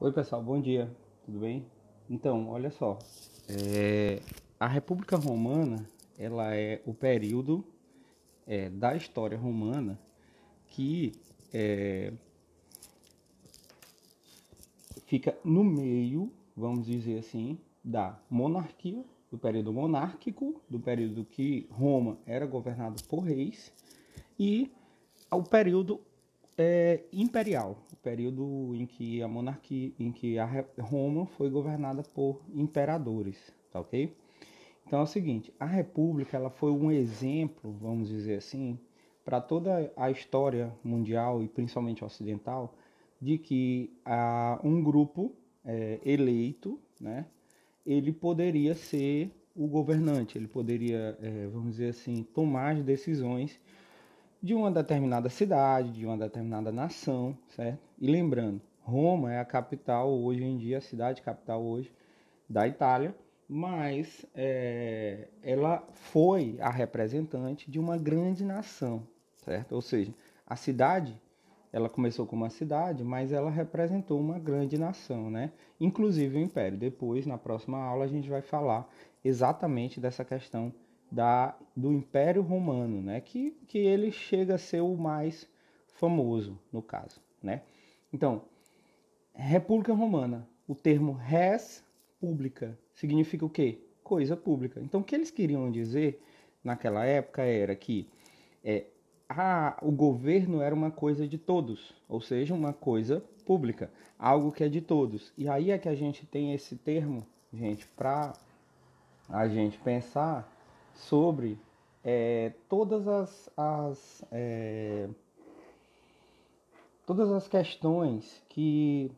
Oi pessoal, bom dia, tudo bem? Então, olha só, é, a República Romana, ela é o período da história romana que é, fica no meio, vamos dizer assim, da monarquia, do período monárquico, do período que Roma era governado por reis, e ao período imperial, o período em que a monarquia, em que a Roma foi governada por imperadores, tá ok? Então é o seguinte, a República ela foi um exemplo, vamos dizer assim, para toda a história mundial e principalmente ocidental, de que um grupo eleito, né, ele poderia ser o governante, ele poderia, vamos dizer assim, tomar as decisões de uma determinada cidade, de uma determinada nação, certo? E lembrando, Roma é a capital hoje em dia, a cidade capital hoje da Itália, mas ela foi a representante de uma grande nação, certo? Ou seja, a cidade, ela começou como uma cidade, mas ela representou uma grande nação, né? Inclusive o Império. Depois, na próxima aula, a gente vai falar exatamente dessa questão do Império Romano, né? Que ele chega a ser o mais famoso, no caso, né? Então, República Romana, o termo res pública significa o quê? Coisa pública. Então, o que eles queriam dizer naquela época era que é, o governo era uma coisa de todos, ou seja, uma coisa pública, algo que é de todos. E aí é que a gente tem esse termo, gente, para a gente pensar sobre todas todas as questões que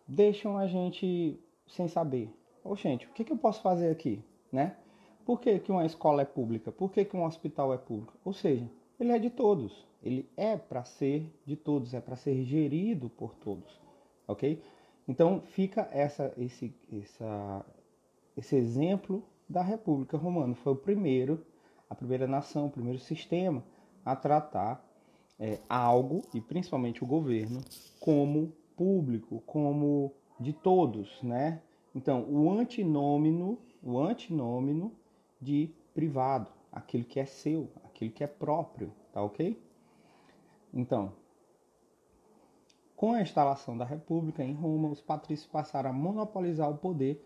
deixam a gente sem saber. Ô, gente, o que, que eu posso fazer aqui, né? Por que, que uma escola é pública? Por que, que um hospital é público? Ou seja, ele é de todos. Ele é para ser de todos, é para ser gerido por todos, ok? Então fica esse exemplo da República Romana. Foi a primeira nação, o primeiro sistema a tratar algo, e principalmente o governo, como público, como de todos, né? Então, o antinômino de privado, aquilo que é seu, aquilo que é próprio, tá ok? Então, com a instalação da República em Roma, os patrícios passaram a monopolizar o poder,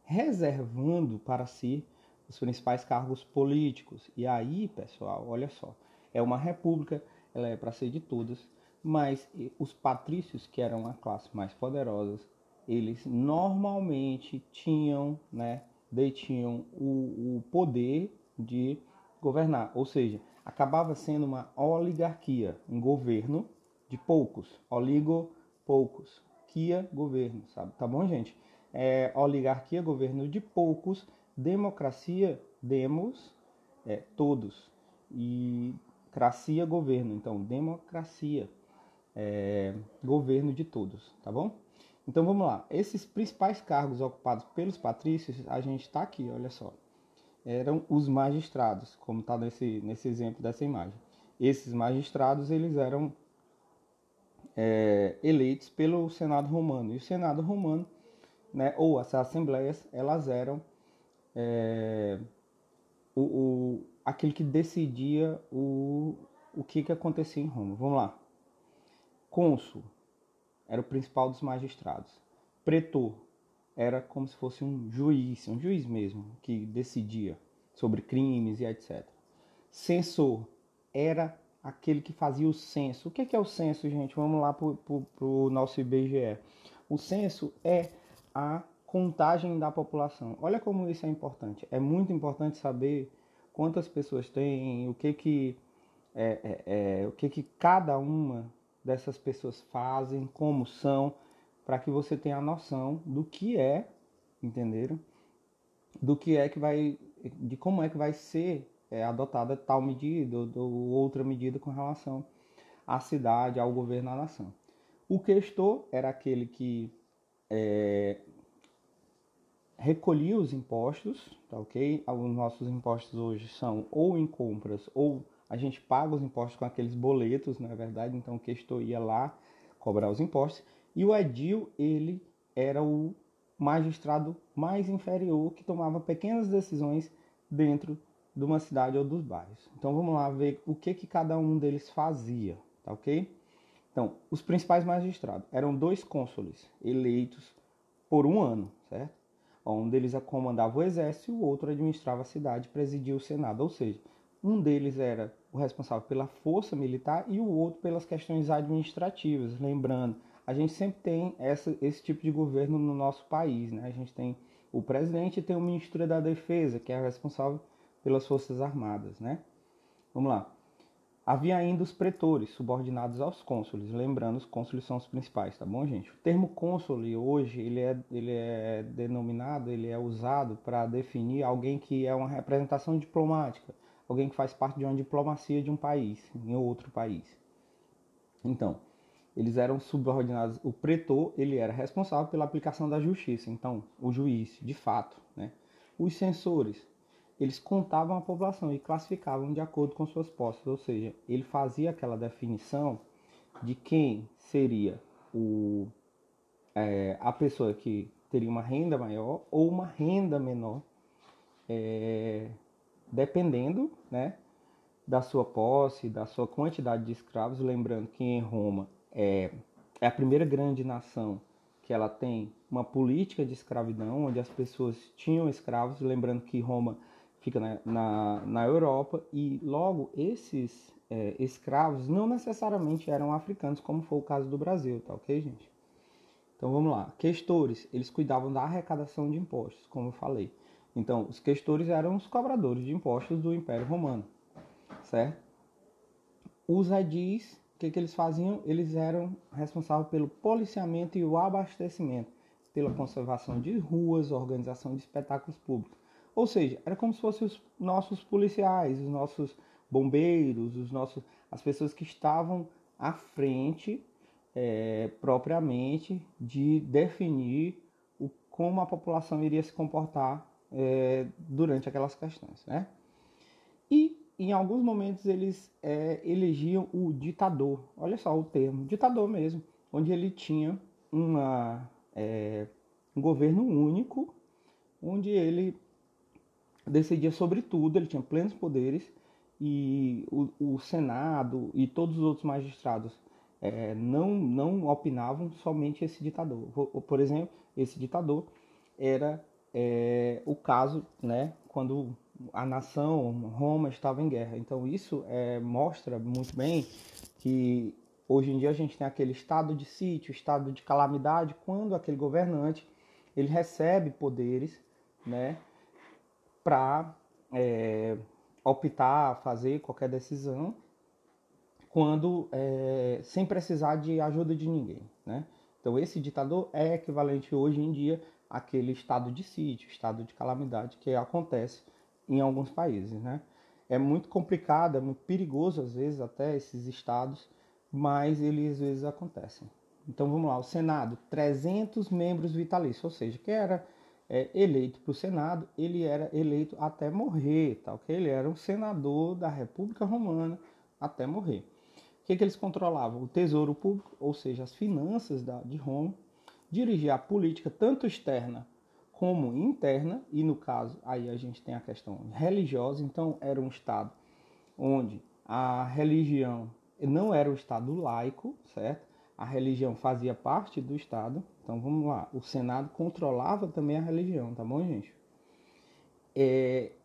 reservando para si os principais cargos políticos. E aí, pessoal, olha só, é uma república, ela é para ser de todas, mas os patrícios, que eram a classe mais poderosa, eles normalmente tinham, né, detinham o poder de governar, ou seja, acabava sendo uma oligarquia, um governo de poucos, poucos, quia, governo, sabe? Tá bom, gente? Oligarquia, governo de poucos, democracia, demos, todos, e cracia, governo. Então, democracia, governo de todos, tá bom? Então vamos lá. Esses principais cargos ocupados pelos patrícios, a gente está aqui, olha só. Eram os magistrados, como está nesse exemplo dessa imagem. Esses magistrados, eles eram eleitos pelo Senado Romano. E o Senado Romano, né, ou as assembleias, elas eram aquilo que decidia o que acontecia em Roma. Vamos lá. Cônsul era o principal dos magistrados. Pretor era como se fosse um juiz mesmo, que decidia sobre crimes e etc. Censor era aquele que fazia o censo. O que é o censo, gente? Vamos lá para o nosso IBGE. O censo é a contagem da população. Olha como isso é importante. É muito importante saber quantas pessoas tem, o que que cada uma dessas pessoas fazem, como são, para que você tenha a noção do que é, entenderam? Do que é que vai, de como é que vai ser adotada tal medida ou outra medida com relação à cidade, ao governo, à nação. O questor era aquele que recolhia os impostos, tá ok? Os nossos impostos hoje são ou em compras ou a gente paga os impostos com aqueles boletos, não é verdade? Então o questor ia lá cobrar os impostos. E o edil, ele era o magistrado mais inferior que tomava pequenas decisões dentro de uma cidade ou dos bairros. Então vamos lá ver o que cada um deles fazia, tá ok? Então, os principais magistrados eram 2 cônsules eleitos por 1 ano, certo? Um deles comandava o exército e o outro administrava a cidade e presidia o senado, ou seja, um deles era o responsável pela força militar e o outro pelas questões administrativas. Lembrando, a gente sempre tem esse tipo de governo no nosso país, né? A gente tem o presidente e tem o ministro da Defesa, que é responsável pelas forças armadas, né? Vamos lá. Havia ainda os pretores, subordinados aos cônsules. Lembrando, os cônsules são os principais, tá bom, gente? O termo cônsule hoje, ele é denominado, ele é usado para definir alguém que é uma representação diplomática, alguém que faz parte de uma diplomacia de um país, em outro país. Então, eles eram subordinados. O pretor, ele era responsável pela aplicação da justiça, então, o juiz, de fato, né? Os censores, eles contavam a população e classificavam de acordo com suas posses, ou seja, ele fazia aquela definição de quem seria a pessoa que teria uma renda maior ou uma renda menor, dependendo, né, da sua posse, da sua quantidade de escravos. Lembrando que em Roma é a primeira grande nação que ela tem uma política de escravidão, onde as pessoas tinham escravos. Lembrando que Roma fica na Europa e logo esses escravos não necessariamente eram africanos, como foi o caso do Brasil, tá ok, gente? Então vamos lá. Questores, eles cuidavam da arrecadação de impostos, como eu falei. Então, os questores eram os cobradores de impostos do Império Romano, certo? Os edis, o que eles faziam? Eles eram responsáveis pelo policiamento e o abastecimento, pela conservação de ruas, organização de espetáculos públicos. Ou seja, era como se fossem os nossos policiais, os nossos bombeiros, as pessoas que estavam à frente propriamente de definir como a população iria se comportar durante aquelas questões, né? E em alguns momentos eles elegiam o ditador, olha só o termo, ditador mesmo, onde ele tinha um governo único, onde ele decidia sobre tudo, ele tinha plenos poderes e o Senado e todos os outros magistrados não opinavam, somente esse ditador. Por exemplo, esse ditador era o caso, né, quando a nação, Roma, estava em guerra. Então isso mostra muito bem que hoje em dia a gente tem aquele estado de sítio, estado de calamidade, quando aquele governante ele recebe poderes, né, para optar, fazer qualquer decisão, quando sem precisar de ajuda de ninguém, né? Então esse ditador é equivalente hoje em dia àquele estado de sítio, estado de calamidade que acontece em alguns países, né? É muito complicado, é muito perigoso às vezes até esses estados, mas eles às vezes acontecem. Então vamos lá, o Senado, 300 membros vitalícios, ou seja, que era eleito para o Senado, ele era eleito até morrer, tá ok? Ele era um senador da República Romana até morrer. O que eles controlavam? O tesouro público, ou seja, as finanças de Roma, dirigia a política tanto externa como interna, e no caso, aí a gente tem a questão religiosa. Então era um estado onde a religião não era um estado laico, certo? A religião fazia parte do estado. Então vamos lá, o Senado controlava também a religião, tá bom, gente?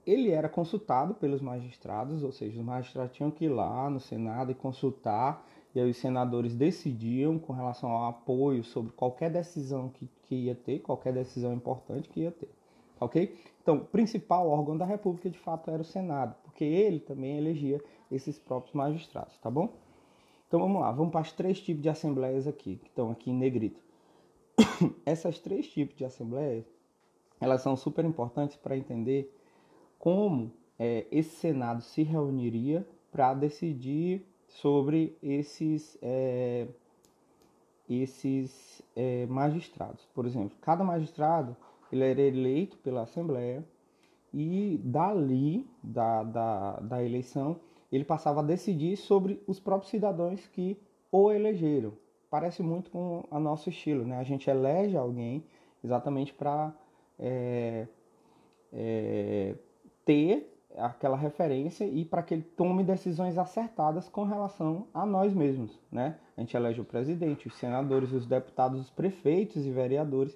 Ele era consultado pelos magistrados, ou seja, os magistrados tinham que ir lá no Senado e consultar, e aí os senadores decidiam com relação ao apoio sobre qualquer decisão que ia ter, qualquer decisão importante que ia ter, ok? Então, o principal órgão da República, de fato, era o Senado, porque ele também elegia esses próprios magistrados, tá bom? Então, vamos lá, vamos para os 3 tipos de assembleias aqui, que estão aqui em negrito. Essas 3 tipos de assembleias, elas são super importantes para entender como esse Senado se reuniria para decidir sobre esses magistrados. Por exemplo, cada magistrado ele era eleito pela Assembleia e dali, da eleição, ele passava a decidir sobre os próprios cidadãos que o elegeram. parece muito com o nosso estilo, né? A gente elege alguém exatamente para ter aquela referência e para que ele tome decisões acertadas com relação a nós mesmos, né? A gente elege o presidente, os senadores, os deputados, os prefeitos e vereadores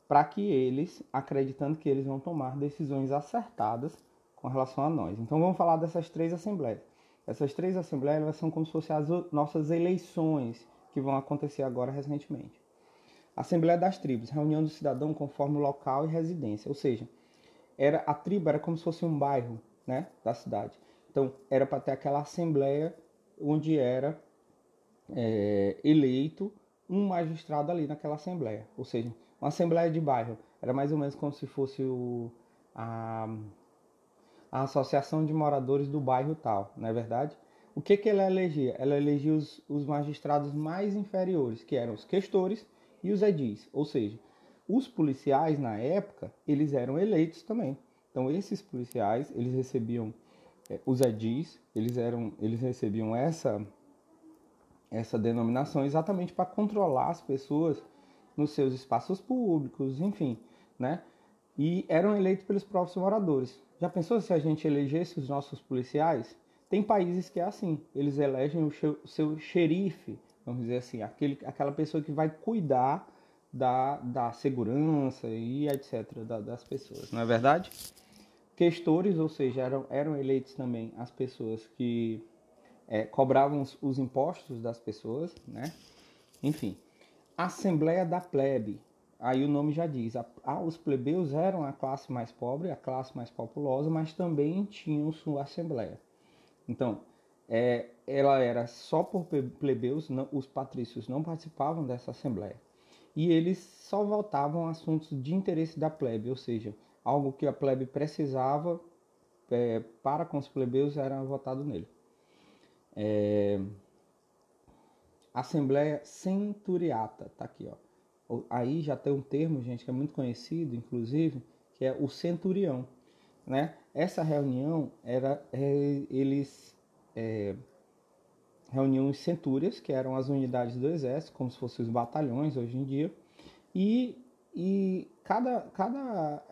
para que eles, acreditando que eles vão tomar decisões acertadas com relação a nós. Então vamos falar dessas 3 assembleias. Essas 3 assembleias elas são como se fossem as nossas eleições que vão acontecer agora recentemente. Assembleia das Tribos, reunião do cidadão conforme local e residência, ou seja, a tribo era como se fosse um bairro, né, da cidade. Então era para ter aquela assembleia onde era eleito um magistrado ali naquela assembleia, ou seja, uma assembleia de bairro era mais ou menos como se fosse a associação de moradores do bairro tal, não é verdade? O que ela elegia? Ela elegia os magistrados mais inferiores, que eram os questores e os edis, ou seja, os policiais na época, eles eram eleitos também. Então esses policiais, eles recebiam os edis, eles recebiam essa denominação exatamente para controlar as pessoas nos seus espaços públicos, enfim, né? E eram eleitos pelos próprios moradores. Já pensou se a gente elegesse os nossos policiais? Tem países que é assim, eles elegem o seu xerife, vamos dizer assim, aquela pessoa que vai cuidar da segurança e etc. das pessoas, não é verdade? Questores, ou seja, eram eleitos também as pessoas que cobravam os impostos das pessoas, né? Enfim, Assembleia da Plebe, aí o nome já diz, os plebeus eram a classe mais pobre, a classe mais populosa, mas também tinham sua assembleia. Então, ela era só por plebeus, não, os patrícios não participavam dessa assembleia. E eles só votavam assuntos de interesse da plebe, ou seja, algo que a plebe precisava para com os plebeus era votado nele. Assembleia Centuriata, tá aqui, ó. Aí já tem um termo, gente, que é muito conhecido, inclusive, que é o centurião, né? Essa reunião eles reuniam os centúrias, que eram as unidades do exército, como se fossem os batalhões hoje em dia, e cada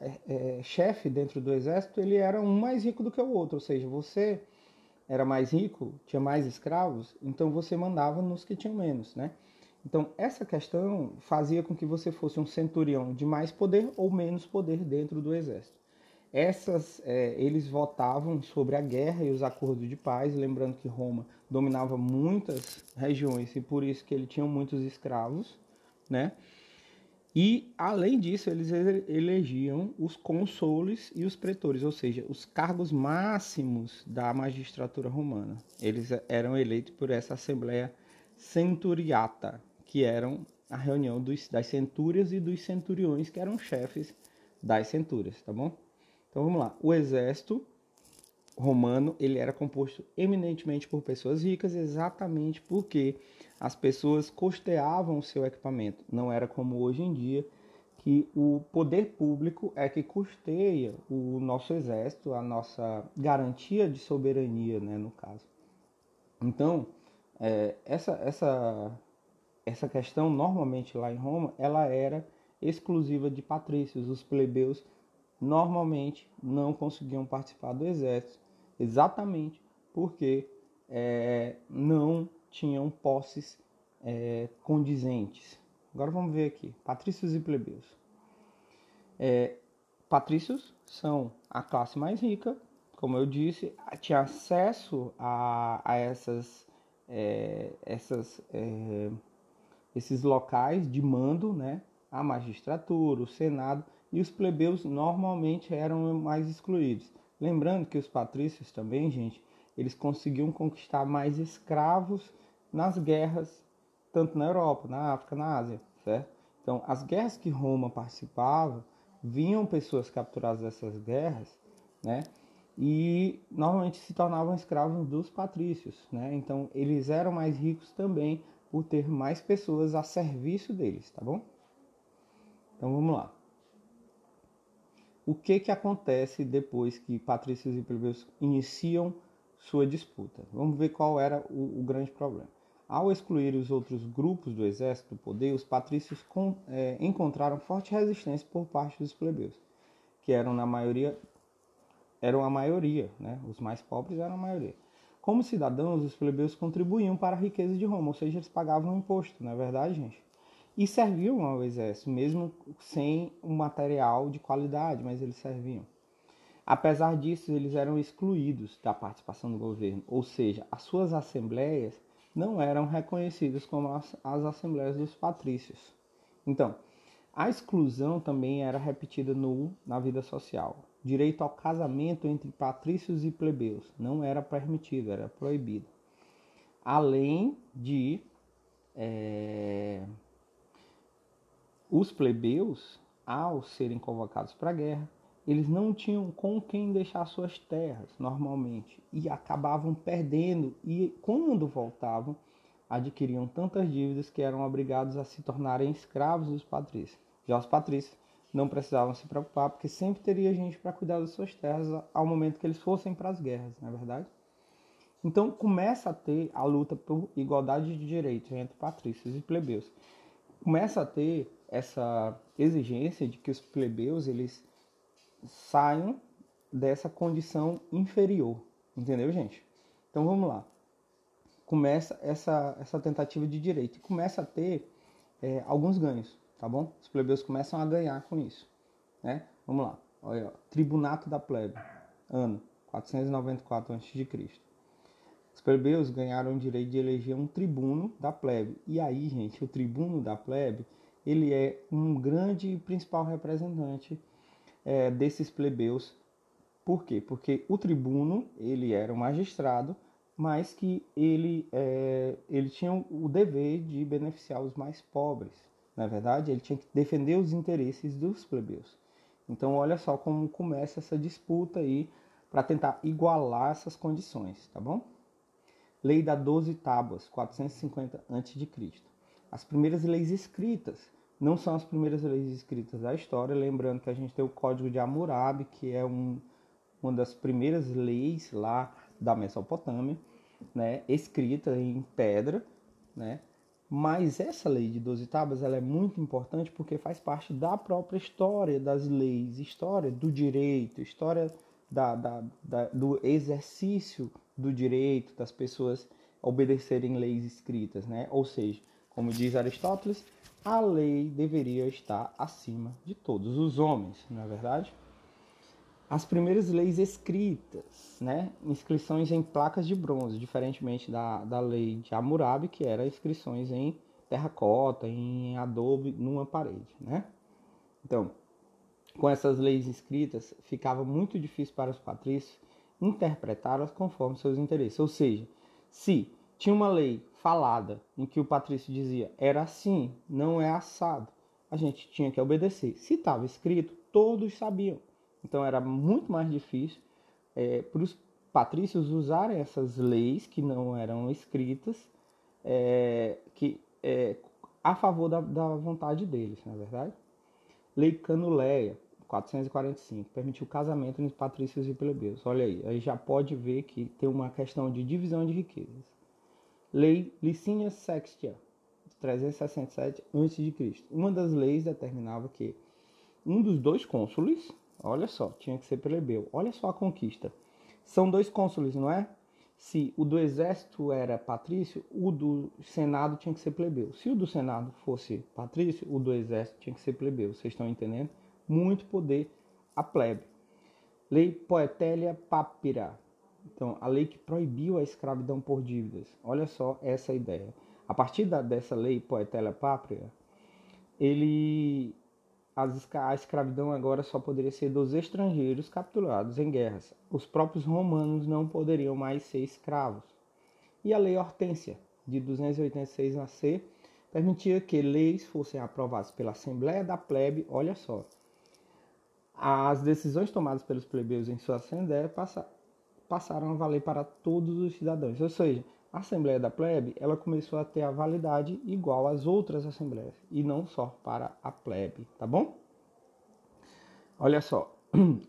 chefe dentro do exército ele era um mais rico do que o outro, ou seja, você era mais rico, tinha mais escravos, então você mandava nos que tinham menos, né? Então essa questão fazia com que você fosse um centurião de mais poder ou menos poder dentro do exército. Eles votavam sobre a guerra e os acordos de paz, lembrando que Roma dominava muitas regiões e por isso que ele tinha muitos escravos, né? E, além disso, eles elegiam os cônsules e os pretores, ou seja, os cargos máximos da magistratura romana. Eles eram eleitos por essa Assembleia Centuriata, que eram a reunião das centúrias e dos centuriões, que eram chefes das centúrias, tá bom? Então, vamos lá. O exército romano ele era composto eminentemente por pessoas ricas, exatamente porque as pessoas custeavam o seu equipamento. Não era como hoje em dia, que o poder público é que custeia o nosso exército, a nossa garantia de soberania, né, no caso. Então, essa questão, normalmente lá em Roma, ela era exclusiva de patrícios. Os plebeus normalmente não conseguiam participar do exército, exatamente porque não tinham posses condizentes. Agora vamos ver aqui, patrícios e plebeus. Patrícios são a classe mais rica, como eu disse, tinha acesso a esses locais de mando, né? A magistratura, o senado, e os plebeus normalmente eram mais excluídos. Lembrando que os patrícios também, gente, eles conseguiam conquistar mais escravos nas guerras, tanto na Europa, na África, na Ásia, certo? Então, as guerras que Roma participava, vinham pessoas capturadas dessas guerras, né? E normalmente se tornavam escravos dos patrícios, né? Então, eles eram mais ricos também por ter mais pessoas a serviço deles, tá bom? Então vamos lá. O que acontece depois que patrícios e plebeus iniciam sua disputa? Vamos ver qual era o grande problema. Ao excluir os outros grupos do exército do poder, os patrícios encontraram forte resistência por parte dos plebeus, que eram a maioria, né? Os mais pobres eram a maioria. Como cidadãos, os plebeus contribuíam para a riqueza de Roma, ou seja, eles pagavam imposto, não é verdade, gente? E serviam ao exército, mesmo sem um material de qualidade, mas eles serviam. Apesar disso, eles eram excluídos da participação do governo, ou seja, as suas assembleias não eram reconhecidas como as assembleias dos patrícios. Então, a exclusão também era repetida na vida social. Direito ao casamento entre patrícios e plebeus não era permitido, era proibido. Além de os plebeus, ao serem convocados para a guerra, eles não tinham com quem deixar suas terras, normalmente, e acabavam perdendo, e quando voltavam, adquiriam tantas dívidas que eram obrigados a se tornarem escravos dos patrícios. Já os patrícios não precisavam se preocupar, porque sempre teria gente para cuidar das suas terras ao momento que eles fossem para as guerras, não é verdade? Então começa a ter a luta por igualdade de direitos entre patrícios e plebeus. Começa a ter essa exigência de que os plebeus eles saiam dessa condição inferior, entendeu, gente? Então vamos lá. Começa essa tentativa de direito e começa a ter alguns ganhos, tá bom? Os plebeus começam a ganhar com isso, né? Vamos lá. Olha, ó. Tribunato da plebe, ano 494 a.C. Os plebeus ganharam o direito de eleger um tribuno da plebe. E aí, gente, o tribuno da plebe, ele é um grande e principal representante desses plebeus. Por quê? Porque o tribuno, ele era um magistrado, mas que ele tinha o dever de beneficiar os mais pobres. Na verdade, ele tinha que defender os interesses dos plebeus. Então, olha só como começa essa disputa aí para tentar igualar essas condições, tá bom? Lei da 12 Tábuas, 450 a.C. As primeiras leis escritas não são as primeiras leis escritas da história, lembrando que a gente tem o Código de Hammurabi, que é uma das primeiras leis lá da Mesopotâmia, né, escrita em pedra, né? Mas essa lei de 12 tábuas ela é muito importante porque faz parte da própria história das leis, história do direito, história do exercício do direito das pessoas obedecerem leis escritas, né? Ou seja, como diz Aristóteles, a lei deveria estar acima de todos os homens, não é verdade? As primeiras leis escritas, né? Inscrições em placas de bronze, diferentemente da lei de Hammurabi, que era inscrições em terracota, em adobe, numa parede, né? Então, com essas leis escritas, ficava muito difícil para os patrícios interpretá-las conforme seus interesses. Ou seja, se tinha uma lei falada em que o patrício dizia era assim, não é assado, a gente tinha que obedecer. Se estava escrito, todos sabiam. Então era muito mais difícil para os patrícios usarem essas leis que não eram escritas a favor da vontade deles, na verdade. Lei Canuleia, 445, permitiu o casamento entre patrícios e plebeus. Olha aí já pode ver que tem uma questão de divisão de riquezas. Lei Licínia Sextia, 367 a.C. Uma das leis determinava que um dos dois cônsules, olha só, tinha que ser plebeu. Olha só a conquista. São dois cônsules, não é? Se o do exército era patrício, o do senado tinha que ser plebeu. Se o do senado fosse patrício, o do exército tinha que ser plebeu. Vocês estão entendendo? Muito poder à plebe. Lei Poetélia Papira. Então, a lei que proibiu a escravidão por dívidas. Olha só essa ideia. A partir dessa lei Poetélia Papira, a escravidão agora só poderia ser dos estrangeiros capturados em guerras. Os próprios romanos não poderiam mais ser escravos. E a Lei Hortência, de 286 a.C., permitia que leis fossem aprovadas pela Assembleia da Plebe. Olha só, as decisões tomadas pelos plebeus em sua Assembleia passaram a valer para todos os cidadãos. Ou seja, a Assembleia da Plebe ela começou a ter a validade igual às outras assembleias, e não só para a plebe, tá bom? Olha só,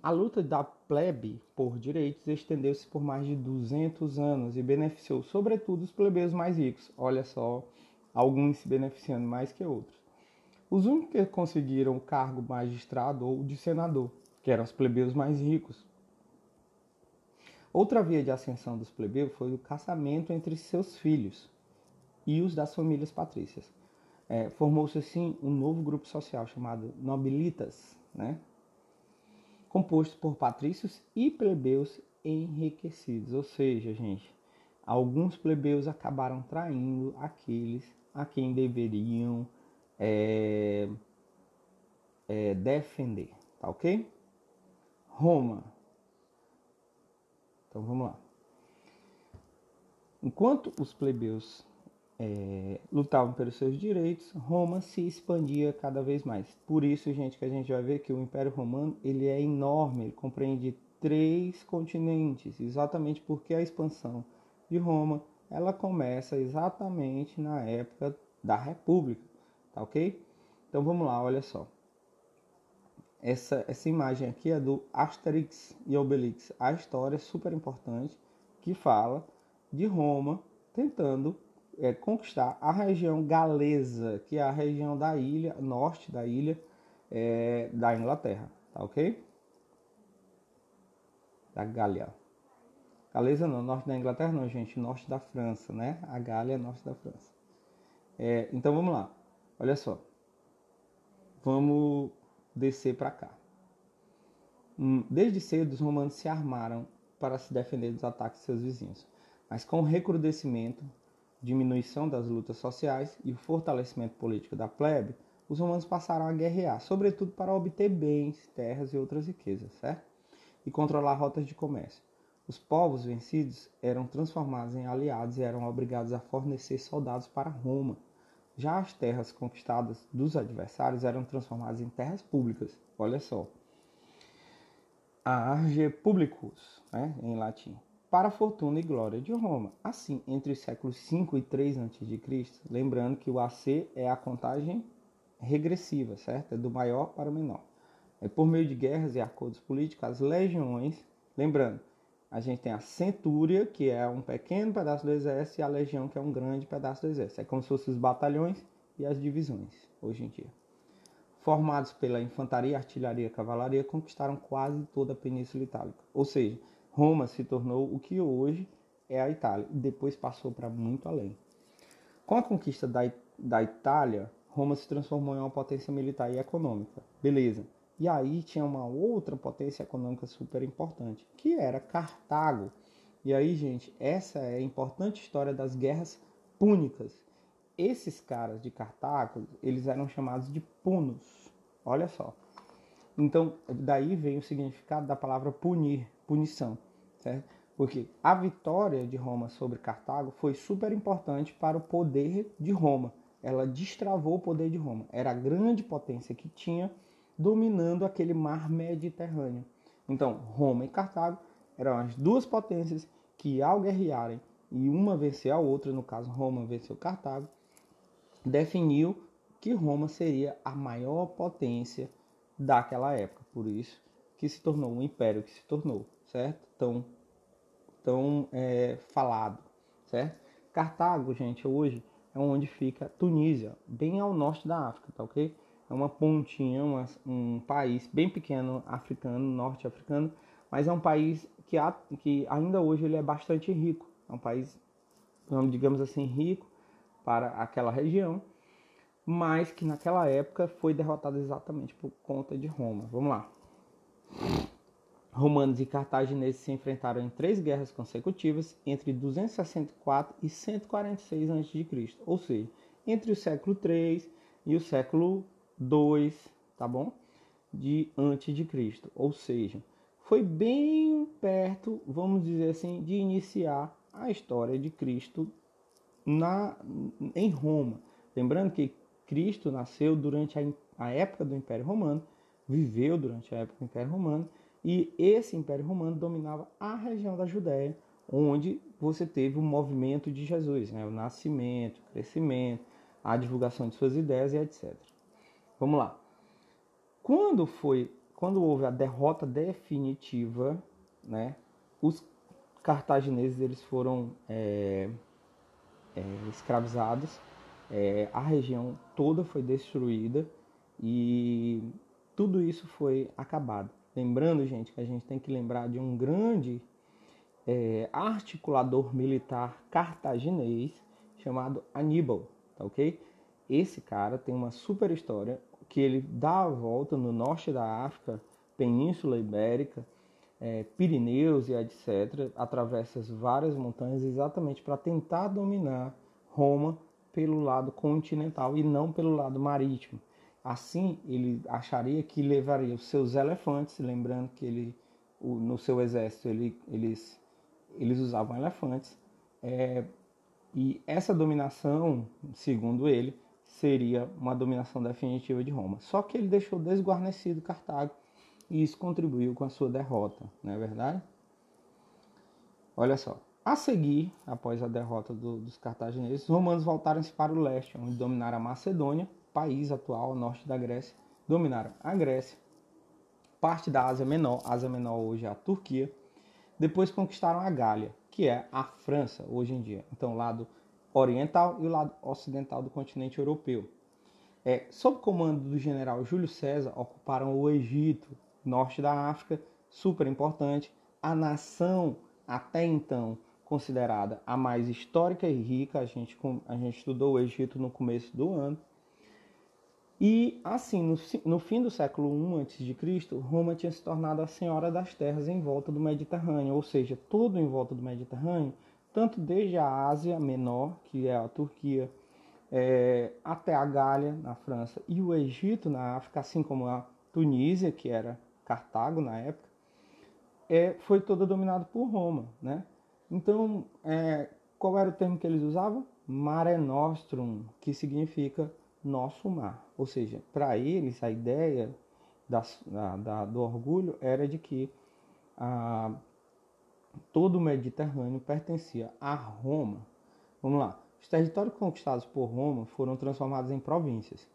A luta da plebe por direitos estendeu-se por mais de 200 anos e beneficiou sobretudo os plebeus mais ricos. Olha só, alguns se beneficiando mais que outros. Os únicos que conseguiram o cargo magistrado ou de senador, que eram os plebeus mais ricos. Outra via de ascensão dos plebeus foi o casamento entre seus filhos e os das famílias patrícias. Formou-se assim um novo grupo social chamado nobilitas, né? Composto por patrícios e plebeus enriquecidos. Ou seja, gente, alguns plebeus acabaram traindo aqueles a quem deveriam defender, tá ok? Roma. Então vamos lá. Enquanto os plebeus lutavam pelos seus direitos, Roma se expandia cada vez mais. Por isso, gente, que a gente vai ver que o Império Romano ele é enorme, ele compreende 3 continentes, exatamente porque a expansão de Roma ela começa exatamente na época da República, tá ok? Então vamos lá, olha só. Essa imagem aqui é do Asterix e Obelix, a história super importante que fala de Roma tentando conquistar a região galesa, que é a região da ilha, norte da ilha da Inglaterra, tá ok? Da Gália. Galesa não, norte da Inglaterra não, gente, norte da França, né? A Gália é norte da França. Então vamos lá, olha só. Vamos descer para cá. Desde cedo, os romanos se armaram para se defender dos ataques de seus vizinhos. Mas com o recrudescimento, diminuição das lutas sociais e o fortalecimento político da plebe, os romanos passaram a guerrear, sobretudo para obter bens, terras e outras riquezas, certo? E controlar rotas de comércio. Os povos vencidos eram transformados em aliados e eram obrigados a fornecer soldados para Roma. Já as terras conquistadas dos adversários eram transformadas em terras públicas. Olha só. A arge publicus, né, em latim, para a fortuna e glória de Roma. Assim, entre os séculos 5 e 3 a.C., lembrando que o AC é a contagem regressiva, certo? É do maior para o menor. Por meio de guerras e acordos políticos, as legiões, lembrando, a gente tem a centúria, que é um pequeno pedaço do exército, e a legião, que é um grande pedaço do exército. É como se fossem os batalhões e as divisões, hoje em dia. Formados pela infantaria, artilharia e cavalaria, conquistaram quase toda a Península Itálica. Ou seja, Roma se tornou o que hoje é a Itália e depois passou para muito além. Com a conquista da Itália, Roma se transformou em uma potência militar e econômica. Beleza. E aí tinha uma outra potência econômica super importante, que era Cartago. E aí, gente, essa é a importante história das guerras púnicas. Esses caras de Cartago, eles eram chamados de punos. Olha só. Então, daí vem o significado da palavra punir, punição, certo? Porque a vitória de Roma sobre Cartago foi super importante para o poder de Roma. Ela destravou o poder de Roma. Era a grande potência que tinha dominando aquele mar Mediterrâneo. Então, Roma e Cartago eram as duas potências que, ao guerrearem, e uma vencer a outra, no caso Roma venceu Cartago, definiu que Roma seria a maior potência daquela época. Por isso que se tornou um império que se tornou, certo? Tão falado, certo? Cartago, gente, hoje é onde fica Tunísia, bem ao norte da África, tá ok? É uma pontinha, um país bem pequeno, africano, norte-africano, mas é um país que ainda hoje ele é bastante rico. É um país, digamos assim, rico para aquela região, mas que naquela época foi derrotado exatamente por conta de Roma. Vamos lá. Romanos e cartagineses se enfrentaram em 3 guerras consecutivas entre 264 e 146 a.C., ou seja, entre o século 3 e o século 2, tá bom? De antes de Cristo, ou seja, foi bem perto, vamos dizer assim, de iniciar a história de Cristo em Roma. Lembrando que Cristo nasceu durante a época do Império Romano, viveu durante a época do Império Romano, e esse Império Romano dominava a região da Judéia, onde você teve o movimento de Jesus, né? O nascimento, o crescimento, a divulgação de suas ideias e etc. Vamos lá. Quando quando houve a derrota definitiva, né, os cartagineses eles foram escravizados, a região toda foi destruída e tudo isso foi acabado. Lembrando, gente, que a gente tem que lembrar de um grande articulador militar cartaginês chamado Aníbal, tá ok? Esse cara tem uma super história que ele dá a volta no norte da África, Península Ibérica, Pirineus e etc., atravessa várias montanhas exatamente para tentar dominar Roma pelo lado continental e não pelo lado marítimo. Assim, ele acharia que levaria os seus elefantes, lembrando que no seu exército eles usavam elefantes, e essa dominação, segundo ele, seria uma dominação definitiva de Roma. Só que ele deixou desguarnecido Cartago e isso contribuiu com a sua derrota, não é verdade? Olha só, a seguir, após a derrota dos cartagineses, os romanos voltaram-se para o leste, onde dominaram a Macedônia, país atual ao norte da Grécia, dominaram a Grécia, parte da Ásia Menor hoje é a Turquia, depois conquistaram a Gália, que é a França hoje em dia, então o lado oriental e o lado ocidental do continente europeu. Sob comando do general Júlio César, ocuparam o Egito, norte da África, super importante, a nação até então considerada a mais histórica e rica. A gente estudou o Egito no começo do ano. E assim, no fim do século I a.C., Roma tinha se tornado a senhora das terras em volta do Mediterrâneo, ou seja, tudo em volta do Mediterrâneo, tanto desde a Ásia Menor, que é a Turquia, até a Gália, na França, e o Egito, na África, assim como a Tunísia, que era Cartago na época, foi toda dominada por Roma, né? Então, qual era o termo que eles usavam? Mare Nostrum, que significa nosso mar. Ou seja, para eles, a ideia do orgulho era de que todo o Mediterrâneo pertencia a Roma. Vamos lá. Os territórios conquistados por Roma foram transformados em províncias.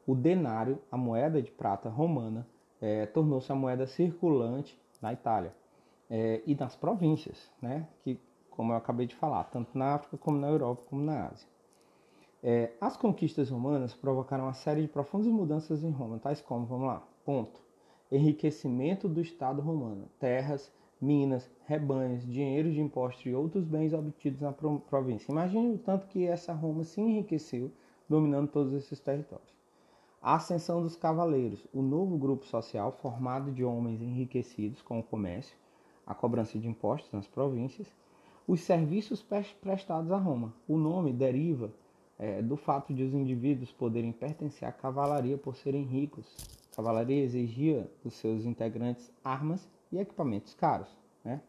O denário, a moeda de prata romana, tornou-se a moeda circulante na Itália e nas províncias, né? Que, como eu acabei de falar, tanto na África como na Europa como na Ásia. As conquistas romanas provocaram uma série de profundas mudanças em Roma, tais como, vamos lá, ponto. Enriquecimento do Estado romano, terras, minas, rebanhos, dinheiro de impostos e outros bens obtidos na província. Imagine o tanto que essa Roma se enriqueceu dominando todos esses territórios. A ascensão dos cavaleiros, o novo grupo social formado de homens enriquecidos com o comércio, a cobrança de impostos nas províncias, os serviços prestados a Roma. O nome deriva do fato de os indivíduos poderem pertencer à cavalaria por serem ricos. A cavalaria exigia dos seus integrantes armas e equipamentos caros, né?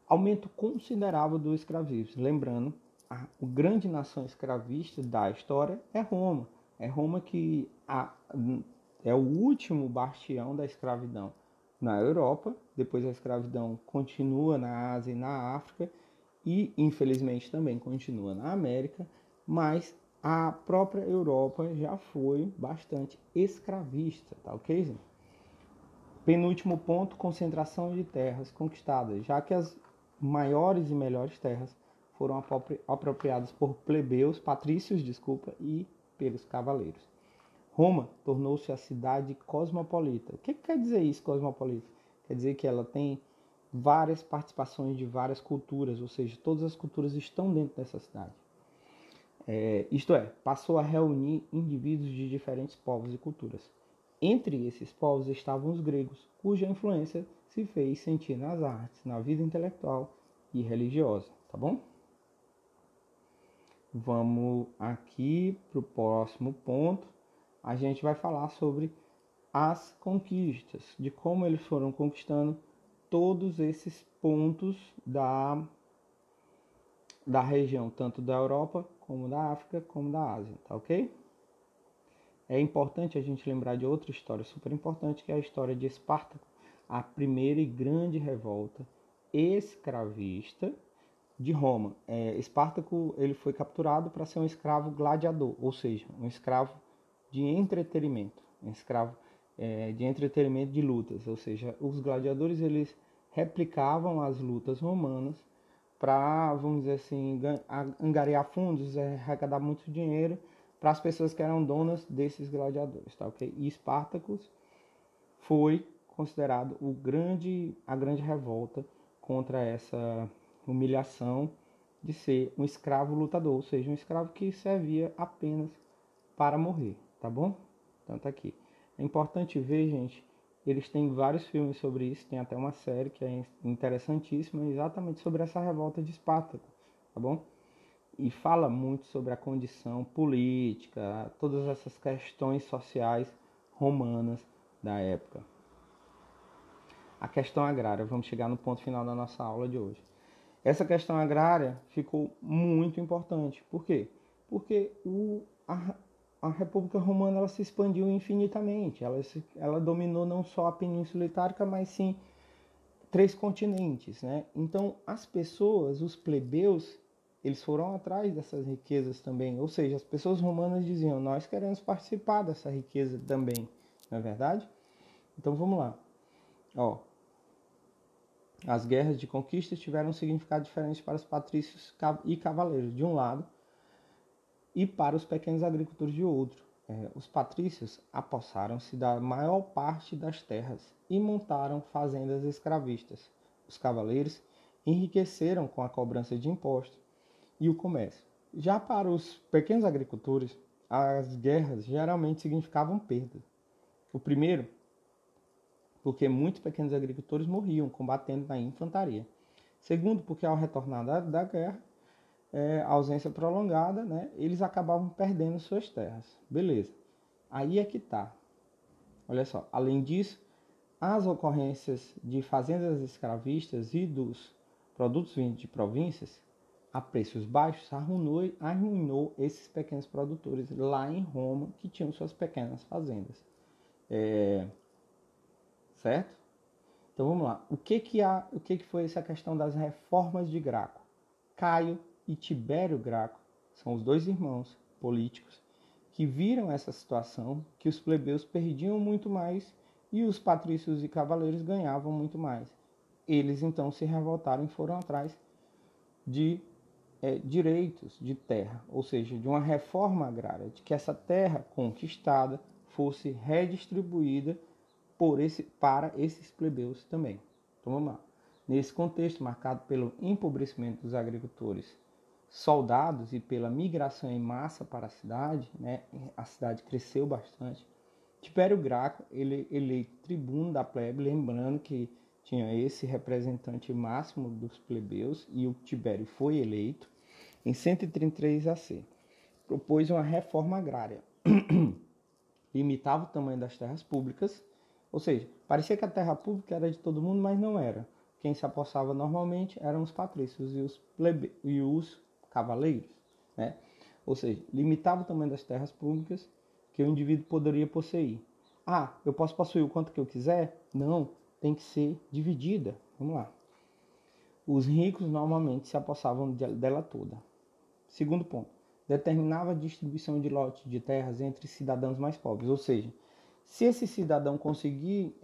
Aumento considerável do escravismo. Lembrando, a grande nação escravista da história é Roma. É Roma que é o último bastião da escravidão na Europa. Depois a escravidão continua na Ásia e na África e, infelizmente, também continua na América. Mas a própria Europa já foi bastante escravista, tá ok, gente? Penúltimo ponto, concentração de terras conquistadas, já que as maiores e melhores terras foram apropriadas por plebeus, patrícios, e pelos cavaleiros. Roma tornou-se a cidade cosmopolita. O que quer dizer isso, cosmopolita? Quer dizer que ela tem várias participações de várias culturas, ou seja, todas as culturas estão dentro dessa cidade. Isto é, passou a reunir indivíduos de diferentes povos e culturas. Entre esses povos estavam os gregos, cuja influência se fez sentir nas artes, na vida intelectual e religiosa, tá bom? Vamos aqui para o próximo ponto. A gente vai falar sobre as conquistas, de como eles foram conquistando todos esses pontos da região, tanto da Europa, como da África, como da Ásia, tá ok? É importante a gente lembrar de outra história super importante, que é a história de Espartaco, a primeira e grande revolta escravista de Roma. Espartaco ele foi capturado para ser um escravo gladiador, ou seja, um escravo de entretenimento, um escravo de entretenimento de lutas, ou seja, os gladiadores eles replicavam as lutas romanas para, vamos dizer assim, angariar fundos, arrecadar muito dinheiro para as pessoas que eram donas desses gladiadores, tá ok? E Espartacus foi considerado a grande revolta contra essa humilhação de ser um escravo lutador, ou seja, um escravo que servia apenas para morrer, tá bom? Então tá aqui. É importante ver, gente, eles têm vários filmes sobre isso, tem até uma série que é interessantíssima, exatamente sobre essa revolta de Espartaco, tá bom? E fala muito sobre a condição política, todas essas questões sociais romanas da época. A questão agrária, vamos chegar no ponto final da nossa aula de hoje. Essa questão agrária ficou muito importante. Por quê? Porque a República Romana ela se expandiu infinitamente. Ela dominou não só a Península Itálica, mas sim 3 continentes, né? Então, as pessoas, os plebeus, eles foram atrás dessas riquezas também. Ou seja, as pessoas romanas diziam, nós queremos participar dessa riqueza também. Não é verdade? Então, vamos lá. Ó, as guerras de conquista tiveram um significado diferente para os patrícios e cavaleiros, de um lado, e para os pequenos agricultores de outro. Os patrícios apossaram-se da maior parte das terras e montaram fazendas escravistas. Os cavaleiros enriqueceram com a cobrança de impostos e o comércio. Já para os pequenos agricultores, as guerras geralmente significavam perda. O primeiro, porque muitos pequenos agricultores morriam combatendo na infantaria. Segundo, porque ao retornar da guerra, ausência prolongada, né, eles acabavam perdendo suas terras. Beleza. Aí é que tá. Olha só. Além disso, as ocorrências de fazendas escravistas e dos produtos vindos de províncias a preços baixos arruinou esses pequenos produtores lá em Roma que tinham suas pequenas fazendas. Certo? Então vamos lá. O que foi essa questão das reformas de Graco? Caio e Tibério Graco são os 2 irmãos políticos que viram essa situação, que os plebeus perdiam muito mais e os patrícios e cavaleiros ganhavam muito mais. Eles então se revoltaram e foram atrás de direitos de terra, ou seja, de uma reforma agrária, de que essa terra conquistada fosse redistribuída para esses plebeus também. Então vamos lá. Nesse contexto marcado pelo empobrecimento dos agricultores soldados e pela migração em massa para a cidade, né, a cidade cresceu bastante. Tibério Graco, ele eleito tribuno da plebe, lembrando que tinha esse representante máximo dos plebeus e o Tibério foi eleito em 133 AC. Propôs uma reforma agrária, limitava o tamanho das terras públicas, ou seja, parecia que a terra pública era de todo mundo, mas não era. Quem se apossava normalmente eram os patrícios e os cavaleiros, né? Ou seja, limitava o tamanho das terras públicas que o indivíduo poderia possuir. Ah, eu posso possuir o quanto que eu quiser? Não, tem que ser dividida. Vamos lá. Os ricos normalmente se apossavam dela toda. Segundo ponto, determinava a distribuição de lotes de terras entre cidadãos mais pobres, ou seja, se esse cidadão conseguir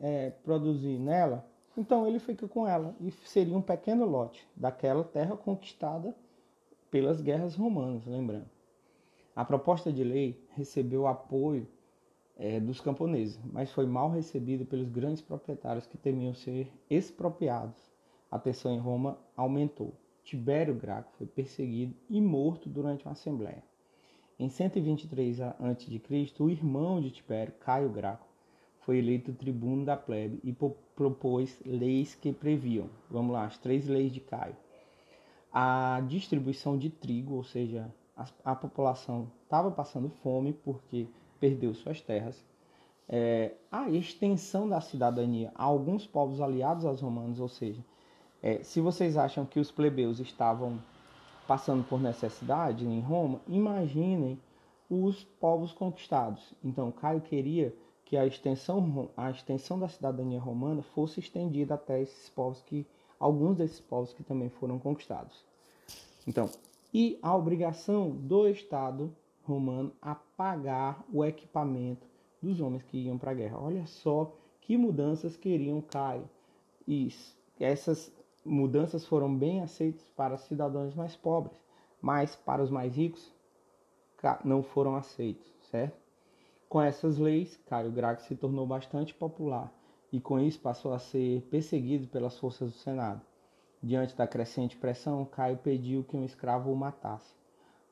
produzir nela, então ele fica com ela e seria um pequeno lote daquela terra conquistada pelas guerras romanas, lembrando. A proposta de lei recebeu apoio dos camponeses, mas foi mal recebida pelos grandes proprietários que temiam ser expropriados. A tensão em Roma aumentou. Tibério Graco foi perseguido e morto durante uma assembleia. Em 123 a.C., o irmão de Tibério, Caio Graco, foi eleito tribuno da plebe e propôs leis que previam, vamos lá, as 3 leis de Caio. A distribuição de trigo, ou seja, a população estava passando fome porque perdeu suas terras. A extensão da cidadania a alguns povos aliados aos romanos, ou seja, se vocês acham que os plebeus estavam passando por necessidade em Roma, imaginem os povos conquistados. Então, Caio queria que a extensão da cidadania romana fosse estendida até esses povos alguns desses povos que também foram conquistados. Então, e a obrigação do Estado romano a pagar o equipamento dos homens que iam para a guerra. Olha só que mudanças queriam Caio. E essas mudanças foram bem aceitas para cidadãos mais pobres, mas para os mais ricos não foram aceitos, certo? Com essas leis, Caio Graco se tornou bastante popular e com isso passou a ser perseguido pelas forças do Senado. Diante da crescente pressão, Caio pediu que um escravo o matasse.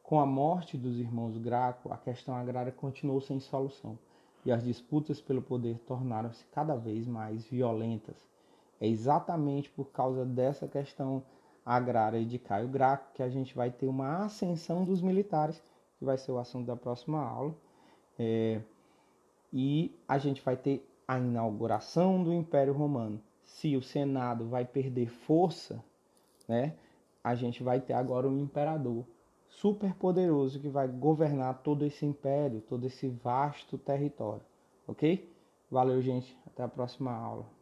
Com a morte dos irmãos Graco, a questão agrária continuou sem solução e as disputas pelo poder tornaram-se cada vez mais violentas. É exatamente por causa dessa questão agrária de Caio Graco que a gente vai ter uma ascensão dos militares, que vai ser o assunto da próxima aula. E a gente vai ter a inauguração do Império Romano. Se o Senado vai perder força, né, a gente vai ter agora um imperador super poderoso que vai governar todo esse império, todo esse vasto território, ok? Valeu, gente. Até a próxima aula.